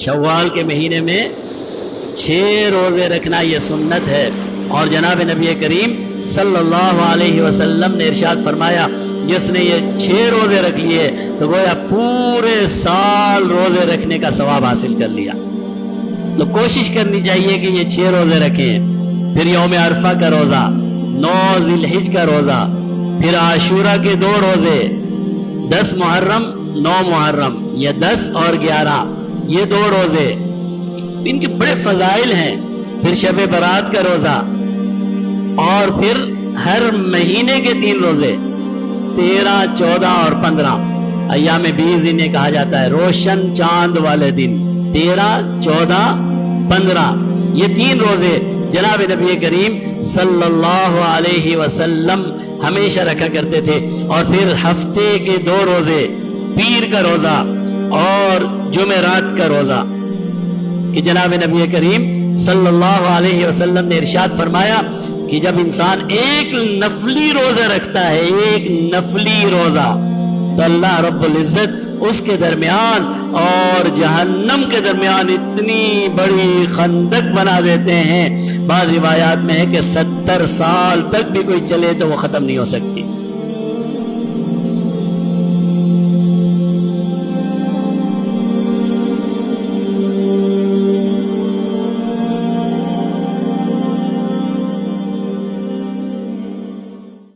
شوال کے مہینے میں 6 روزے رکھنا یہ سنت ہے، اور جناب نبی کریم صلی اللہ علیہ وسلم نے ارشاد فرمایا جس نے یہ 6 روزے رکھ لیے تو گویا پورے سال روزے رکھنے کا ثواب حاصل کر لیا۔ تو کوشش کرنی چاہیے کہ یہ 6 روزے رکھیں، پھر یوم عرفہ کا روزہ، 9 ذی الحجہ کا روزہ، پھر عاشورہ کے 2 روزے، 10 محرم 9 محرم، یا 10 اور 11 یہ 2 روزے، ان کے بڑے فضائل ہیں، پھر شب برات کا روزہ، اور پھر ہر مہینے کے 3 روزے، 13 14 اور 15 ایام بیض انہیں کہا جاتا ہے، روشن چاند والے دن 13 14 15 یہ 3 روزے جناب نبی کریم صلی اللہ علیہ وسلم ہمیشہ رکھا کرتے تھے، اور پھر ہفتے کے 2 روزے، پیر کا روزہ اور جمعرات کا روزہ، کہ جناب نبی کریم صلی اللہ علیہ وسلم نے ارشاد فرمایا کہ جب انسان ایک نفلی روزہ رکھتا ہے، ایک نفلی روزہ، تو اللہ رب العزت اس کے درمیان اور جہنم کے درمیان اتنی بڑی خندق بنا دیتے ہیں، بعض روایات میں ہے کہ 70 سال تک بھی کوئی چلے تو وہ ختم نہیں ہو سکتی۔